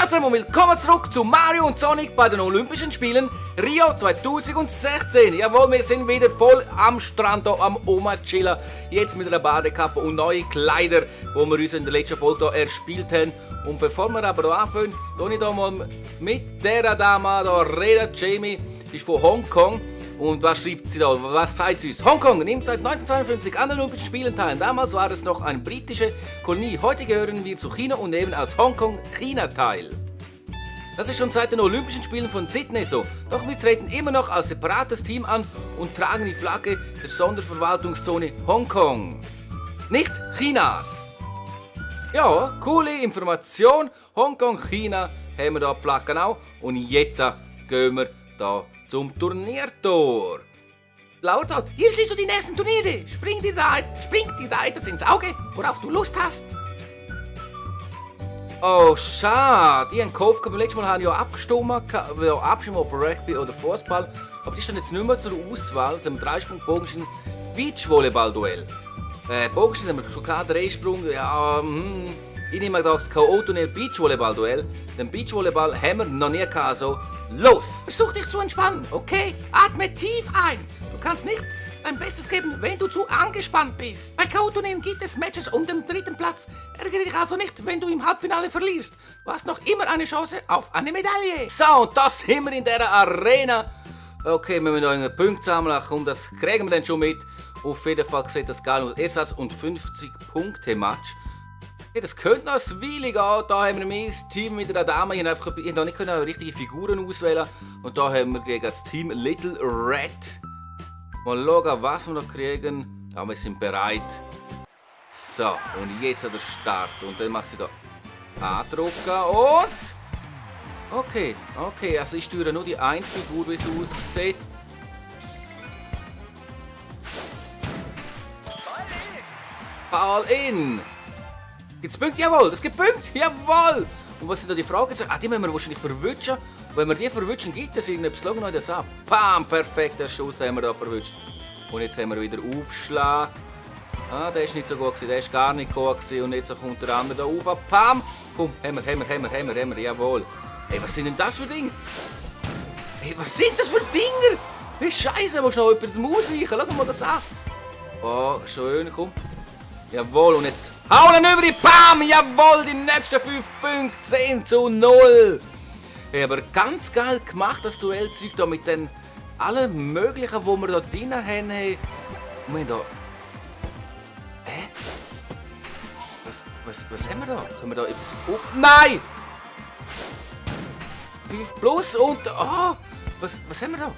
Ciao zusammen und willkommen zurück zu Mario und Sonic bei den Olympischen Spielen Rio 2016. Jawohl, wir sind wieder voll am Strand hier am Oma chillen. Jetzt mit einer Badekappe und neuen Kleider, die wir uns in der letzten Folge hier erspielt haben. Und bevor wir aber hier anfangen, tue ich hier mal mit der Dame hier reden. Jamie ist von Hongkong. Und was schreibt sie da? Was sagt sie uns? Hongkong nimmt seit 1952 an den Olympischen Spielen teil. Damals war es noch eine britische Kolonie. Heute gehören wir zu China und nehmen als Hongkong China teil. Das ist schon seit den Olympischen Spielen von Sydney so. Doch wir treten immer noch als separates Team an und tragen die Flagge der Sonderverwaltungszone Hongkong. Nicht Chinas. Ja, coole Information. Hongkong, China haben wir da die Flagge auch. Und jetzt gehen wir da zum Turniertor. Laura, hier siehst du die nächsten Turniere. Spring dir da etwas ins Auge, worauf du Lust hast. Oh, schade. Ich habe gekauft, beim letzten Mal haben wir ja abgestimmt, ob Rugby oder Fußball. Aber die stehen jetzt nicht mehr zur Auswahl zum Dreisprung-Bogenschießen Beachvolleyball-Duell. Bogenschießen haben wir schon gehabt, Dreisprung, ja, ich nehme das K.O.-Turnier Beachvolleyball-Duell. Den Beachvolleyball haben wir noch nie gehabt, also los! Versuch dich zu entspannen, okay? Atme tief ein. Du kannst nicht dein Bestes geben, wenn du zu angespannt bist. Bei K.O.-Turnieren gibt es Matches um den 3. Platz. Ärgere dich also nicht, wenn du im Halbfinale verlierst. Du hast noch immer eine Chance auf eine Medaille. So, und das sind wir in dieser Arena. Okay, wir müssen noch einen Punkt sammeln. Komm, das kriegen wir dann schon mit. Auf jeden Fall sieht das geil aus. Ersatz und 50-Punkte-Match. Ja, das könnte noch ein Weile gehen. Da haben wir mein Team mit einer Dame. Ich konnte noch nicht richtige Figuren auswählen. Und da haben wir gegen das Team Little Red. Mal schauen, was wir noch kriegen. Ja, wir sind bereit. So, und jetzt an der Start. Und dann macht sie da andrücken. Und... Okay, also ich steuere nur die eine Figur, wie es aussieht. Ball in! Gibt's Punkte? Jawohl, es gibt Punkte! Jawohl! Und was sind da die Fragen? Die müssen wir wahrscheinlich verwutschen. Wenn wir die verwutschen, gibt es irgendetwas. Schauen wir noch das ab. Bam! Perfekt, den Schuss haben wir da verwutscht. Und jetzt haben wir wieder Aufschlag. Der ist nicht so gut gewesen, der ist gar nicht gut gewesen. Und jetzt kommt der andere da auf. Pam! Komm, haben wir, jawohl. Hey, was sind denn das für Dinge? Hey, was sind das für Dinger? Hey, Scheiße, da muss noch jemand die Maus reichen. Schau mal das an. Oh, schön, komm. Jawohl, und jetzt hauen wir über die Pam! Jawohl, die nächsten 5 Punkte, 10:0. Ich habe ganz geil gemacht, das Duellzeug da mit den allen möglichen, die wir da drin haben. Hey. Und wir haben da... Hä? Was haben wir da? Können wir da etwas... Oh, nein! 5 plus und... Oh, was haben wir da?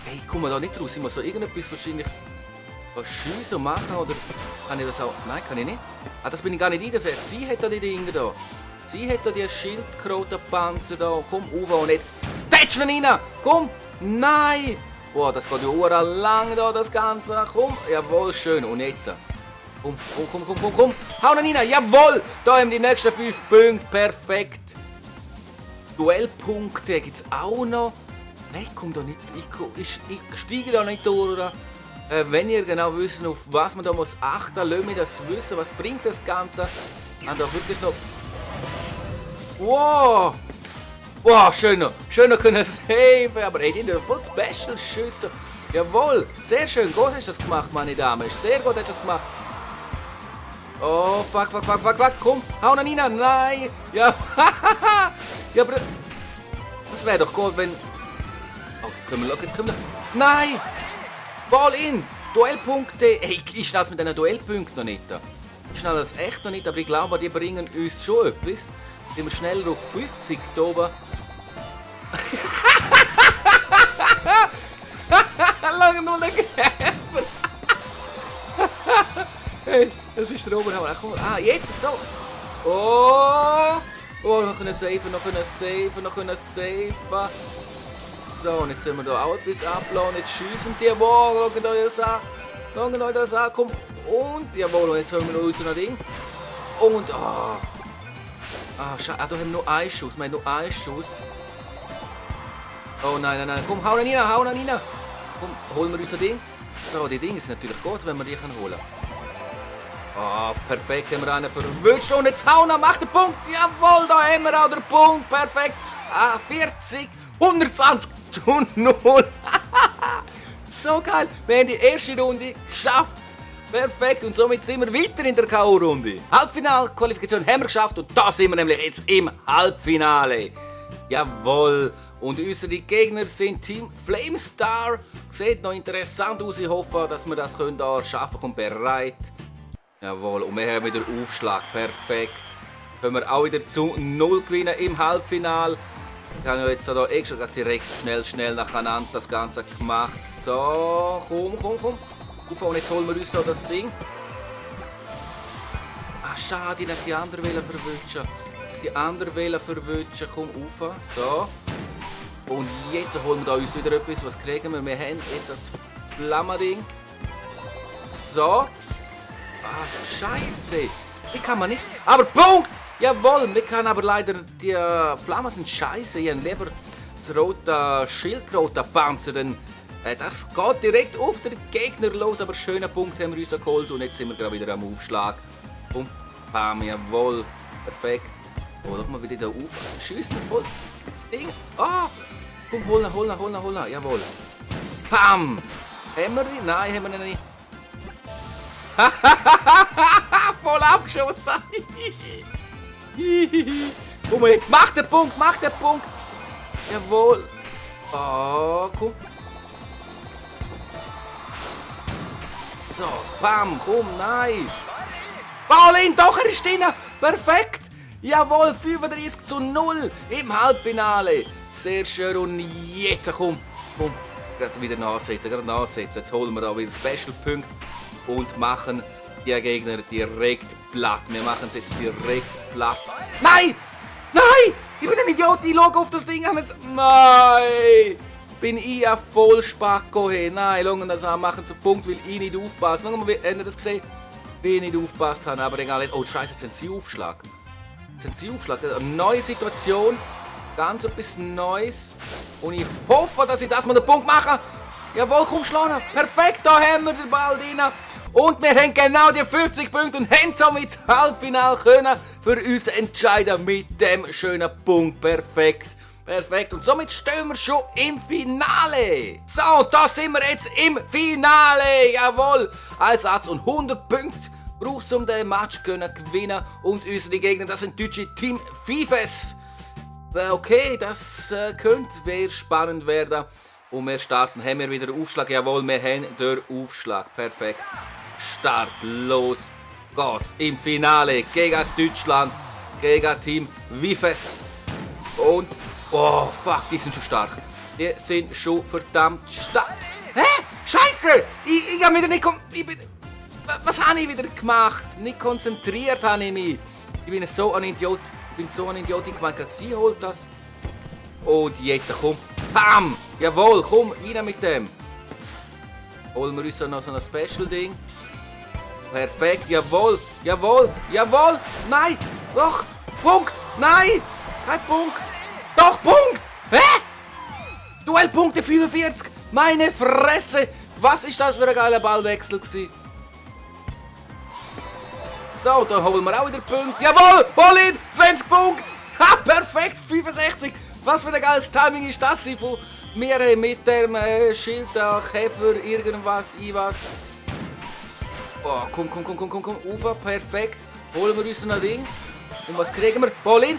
Hey, ich komme da nicht raus. Ich muss so irgendetwas wahrscheinlich... Schiessen machen oder kann ich das auch? Nein, kann ich nicht. Das bin ich gar nicht eingesehen. Sie hat da die Dinge da. Sie hat da die Schildkrötenpanzer da. Komm, rauf und jetzt tätschen ihn rein. Komm, nein. Boah, das geht ja lang da, das Ganze. Komm, jawohl, schön. Und jetzt. Komm. Hau ihn rein, jawohl. Da haben wir die nächsten 5 Punkte. Perfekt. Duellpunkte gibt es auch noch. Nein, komm da nicht. Ich steige da nicht durch, oder? Wenn ihr genau wisst, auf was man da muss achten, lasst mich das wissen. Was bringt das Ganze? Und da wirklich noch... Wow, schöner können saven. Aber ey, die haben voll Special Schüsse. Jawohl, sehr schön. Gut hast du das gemacht, meine Dame. Sehr gut hast du das gemacht. Oh, fuck. Komm, hau ihn rein. Nein. Ja, ja, aber... Das wäre doch gut, wenn... Oh, jetzt können wir... Nein! Ball in! Duellpunkte! Hey, ich schnall es mit diesen Duellpunkten noch nicht. Ich schnall das echt noch nicht, aber ich glaube, die bringen uns schon etwas. Sind wir schneller auf 50 hier oben. Lange nur den Gräber! Hey, das ist der Oberhammer. Jetzt so! Oh, noch können safen. So, und jetzt sollen wir da auch etwas abladen. Jetzt schiessen die. Wow, schaut euch das an. Komm. Und, jawohl, und jetzt haben wir noch unser Ding. Und, schade, da haben wir nur einen Schuss. Oh nein. Komm, hau ihn rein. Komm, holen wir unser Ding. So, die Dinge sind natürlich gut, wenn wir die holen können. Oh, perfekt, haben wir einen verwünscht. Und jetzt Hauna macht den Punkt. Jawohl, da haben wir auch den Punkt. Perfekt. 40, 120 zu 0. So geil. Wir haben die erste Runde geschafft. Perfekt. Und somit sind wir weiter in der K.O.-Runde. Halbfinalqualifikation haben wir geschafft. Und da sind wir nämlich jetzt im Halbfinale. Jawohl. Und unsere Gegner sind Team Flamestar. Sieht noch interessant aus. Ich hoffe, dass wir das hier schaffen. Kommt bereit. Jawohl, und wir haben wieder Aufschlag. Perfekt. Können wir auch wieder zu 0 gewinnen im Halbfinale. Wir haben jetzt hier extra direkt schnell nacheinander das Ganze gemacht. So, komm. Und jetzt holen wir uns noch das Ding. Ah, schade, ich die andere verwünschen. Die andere verwünschen. Komm, rauf. So. Und jetzt holen wir uns wieder etwas. Was kriegen wir? Wir haben jetzt das Flammerding. So. Ah, Scheiße. Die kann man nicht. Aber Punkt! Jawohl, wir können aber leider. Die Flammen sind scheiße. Ich habe lieber das rote Schildkrötenpanzer. Denn das geht direkt auf den Gegner los. Aber schönen Punkt haben wir uns geholt. Und jetzt sind wir gerade wieder am Aufschlag. Und bam, jawohl. Perfekt. Oh, schau mal, wie die da auf. Schiessen voll. Ding. Ah! Komm, holen. Jawohl. Bam! Haben wir die? Nein, haben wir nicht. Voll abgeschossen. Guck mal, jetzt mach den Punkt. Jawohl. Oh, komm. So, bam, komm, nein. Paulin, doch, er ist drin. Perfekt. Jawohl, 35 zu 0 im Halbfinale. Sehr schön. Und jetzt, komm. Gerade wieder nachsetzen. Jetzt holen wir da wieder Special-Punkte. Und machen die Gegner direkt platt. Wir machen es jetzt direkt platt. Nein! Ich bin ein Idiot, ich logge auf das Ding an. Nein! Bin ich ja voll Spacko. Hey. Nein, schauen das an, machen einen Punkt, weil ich nicht aufpasse. Schauen wir mal, habt ihr das gesehen? Wie ich nicht aufgepasst habe, aber egal. Oh Scheiße, jetzt sind sie Aufschlag. Eine neue Situation. Ganz etwas Neues. Und ich hoffe, dass ich das mal den Punkt mache. Jawohl, komm, schlagen. Perfekt, da haben wir den Ball drin. Und wir haben genau die 50 Punkte und haben somit das Halbfinale können für uns entscheiden mit dem schönen Punkt. Perfekt. Und somit stehen wir schon im Finale. So, da sind wir jetzt im Finale. Jawohl. Ein Satz und 100 Punkte braucht es, um den Match zu gewinnen. Und unsere Gegner, das sind deutsche Team Fifes. Okay, das könnte spannend werden. Und wir starten, haben wir wieder Aufschlag. Jawohl, wir haben den Aufschlag. Perfekt. Start, los geht's. Im Finale gegen Deutschland, gegen Team Wifes. Und, oh fuck, die sind schon stark. Die sind schon verdammt stark. Hä? Scheiße! Ich hab wieder nicht... Was habe ich wieder gemacht? Nicht konzentriert habe ich mich. Ich bin so ein Idiot. Ich gemeint, sie holt das. Und jetzt, komm. Bam! Jawohl, komm, rein mit dem. Holen wir uns noch so ein Special-Ding. Perfekt, jawohl. Nein, doch, Punkt, nein, kein Punkt. Doch, Punkt. Hä? Duellpunkte 45. Meine Fresse. Was ist das für ein geiler Ballwechsel gewesen? So, da holen wir auch wieder Punkte. Jawohl, Paulin, 20 Punkte. Ha, perfekt, 65. Was für ein geiles Timing ist das von mir mit dem Schild, Käfer, irgendwas, was. Oh, komm, rauf, perfekt. Holen wir uns noch ein Ding. Und was kriegen wir? Paulin.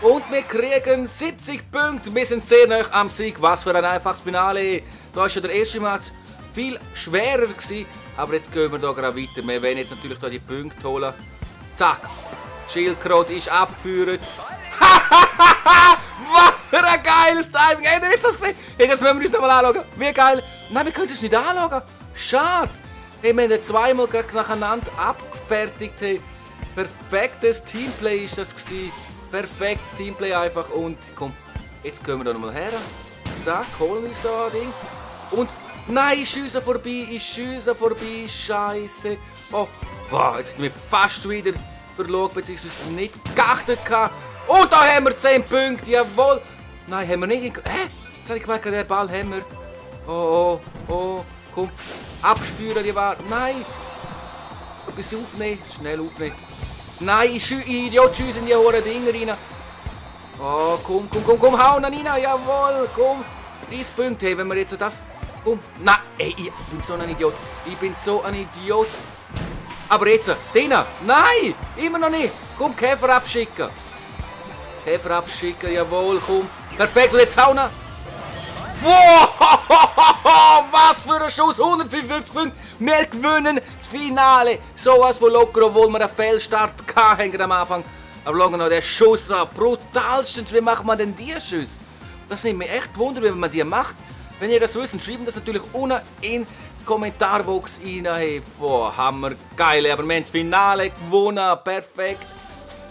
Und wir kriegen 70 Punkte. Wir sind sehr nah am Sieg. Was für ein einfaches Finale. Da war ja der erste Match viel schwerer gewesen. Aber jetzt gehen wir hier gerade weiter. Wir werden jetzt natürlich hier die Punkte holen. Zack. Schildkröte ist abgeführt. Was für ein geiles Timing. Habt ihr jetzt das gesehen? Hey, das müssen wir uns noch mal anschauen. Wie geil. Nein, wir können es nicht anschauen. Schade. Hey, wir haben zweimal nacheinander abgefertigt. Hey. Perfektes Teamplay ist das gewesen. Perfektes Teamplay einfach. Und komm, jetzt gehen wir da nochmal her. Zack, holen uns da ein Ding. Und nein, ich schiesse vorbei. Scheiße. Oh, wow, jetzt haben wir fast wieder verloren, beziehungsweise nicht geachtet. Und da haben wir 10 Punkte, jawohl. Nein, haben wir nicht. Jetzt habe ich gemerkt, den Ball haben wir. Oh, komm. Abspüren die Ware. Nein. etwas aufnehmen. Schnell aufnehmen. Nein, Idiot, schiessen die hohen Dinger rein. Oh, komm, hau ihn rein, jawohl, komm. 30 Punkte, hey, wenn wir jetzt das... Komm, nein, ey, ich bin so ein Idiot. Aber jetzt, Dina, nein, immer noch nicht. Komm, Käfer abschicken, jawohl, komm. Perfekt, jetzt hau ihn. Wow, was für ein Schuss, 155 Punkte, wir gewinnen das Finale. Sowas von locker, obwohl wir einen Fehlstart hatten am Anfang. Aber schau noch, der Schuss an, brutalstens, wie macht man denn diese Schüsse? Das nimmt mich echt Wunder, wie man die macht. Wenn ihr das wisst, schreibt das natürlich unten in die Kommentarbox rein. Hey, Hammer, geil, aber wir haben das Finale gewonnen, perfekt.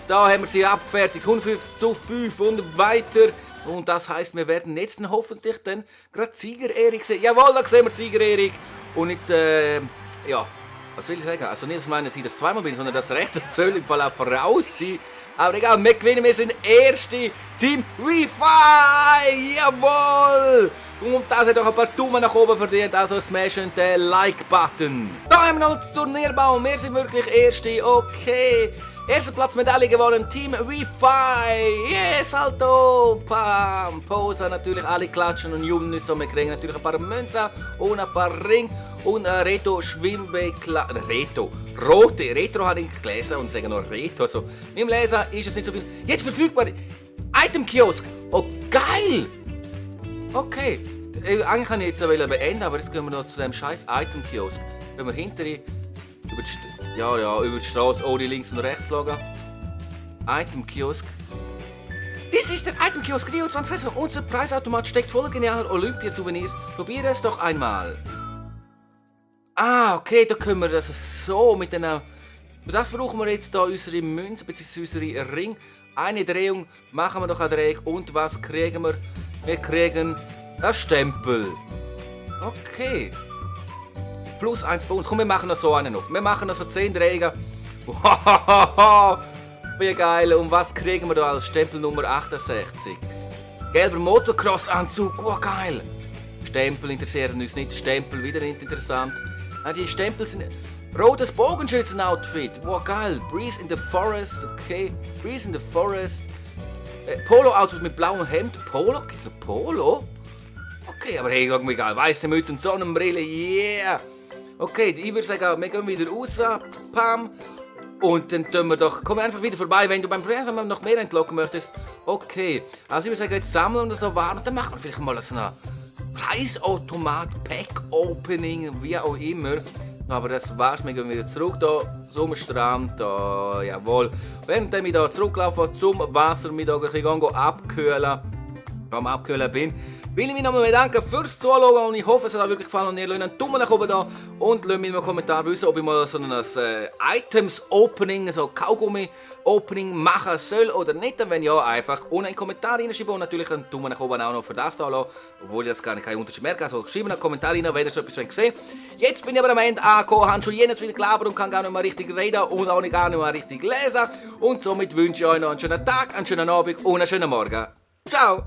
Da haben wir sie abgefertigt, 150-5 und weiter. Und das heisst, wir werden jetzt hoffentlich dann gerade Siegerehrung sehen. Jawohl, da sehen wir Siegerehrung. Und jetzt, ja, was will ich sagen? Also nicht, dass meine, dass ich das zweimal bin, sondern das Recht, das soll im Fall auch voraus sein. Aber egal, wir gewinnen, wir sind erste Team Wi-Fi! Jawohl! Und das hat auch ein paar Daumen nach oben verdient, also smashen den Like-Button. Da haben wir noch den Turnierbaum, wir sind wirklich erste, okay. Erster Platz Medaille gewonnen, Team Wi-Fi! Yes, Salto! Pam! Pose, natürlich alle klatschen und jubeln uns so. Wir kriegen natürlich ein paar Münzen und ein paar Ringe und ein Retro-Schwimmbekleidung. Retro habe ich gelesen und sagen noch Retro. Also, beim Lesen ist es nicht so viel. Jetzt verfügbar! Item-Kiosk! Oh, geil! Okay, eigentlich kann ich jetzt beenden, aber jetzt gehen wir noch zu dem scheiß Item-Kiosk. Gehen wir hinterher über die Straße, ohne links und rechts schauen. Item-Kiosk. Dies ist der Item-Kiosk Rio 20. Unser Preisautomat steckt voller genialer Olympia-Souvenirs. Probiere es doch einmal. Ah, okay, da können wir das so mit den... Für das brauchen wir jetzt hier unsere Münze bzw. unsere Ring. Eine Drehung, machen wir doch eine Drehung. Und was kriegen wir? Wir kriegen einen Stempel. Okay. Plus 1 Bonus. Komm, wir machen noch so einen auf. Wir machen noch so 10 Drehungen. Wow, wie geil. Und was kriegen wir da als Stempel Nummer 68? Gelber Motocross-Anzug. Oh, geil. Stempel interessieren uns nicht. Stempel wieder nicht interessant. Ah, die Stempel sind... Rotes Bogenschützen-Outfit. Wow, geil. Breeze in the Forest. Okay. Breeze in the Forest. Polo-Outfit mit blauem Hemd. Polo? Gibt's noch Polo? Okay, aber hey, irgendwie geil. Weiße Mütze und Sonnenbrille. Yeah. Okay, ich würde sagen, wir gehen wieder raus. Pam. Und dann tun wir doch... Komm einfach wieder vorbei, wenn du beim Preisautomat noch mehr entlocken möchtest. Okay. Also ich würde sagen, jetzt sammeln und so warten. Und dann machen wir vielleicht mal so ein Preisautomat-Pack-Opening, wie auch immer. Aber das war's, wir gehen wieder zurück da zum Strand, da, jawohl. Während ich da zurücklaufe zum Wasser, mich da ein bisschen abkühlen, am Abkühlen bin, will ich mich nochmal bedanken fürs Zuschauen und ich hoffe, es hat euch wirklich gefallen und ihr lasst einen Daumen nach oben da und lasst mir in den Kommentaren wissen, ob ich mal so ein Items-Opening, so Kaugummi-Opening machen soll oder nicht. Und wenn ja, einfach unten in den Kommentar reinschreiben und natürlich einen Daumen nach oben auch noch für das da lassen, obwohl ich das gar nicht keinen Unterschied merke. Also schreibt einen Kommentar rein, wenn ihr so etwas sehen wollt. Jetzt bin ich aber am Ende angekommen, habe schon jenes wieder gelabert und kann gar nicht mehr richtig reden und auch gar nicht mehr richtig lesen. Und somit wünsche ich euch noch einen schönen Tag, einen schönen Abend und einen schönen Morgen. Ciao!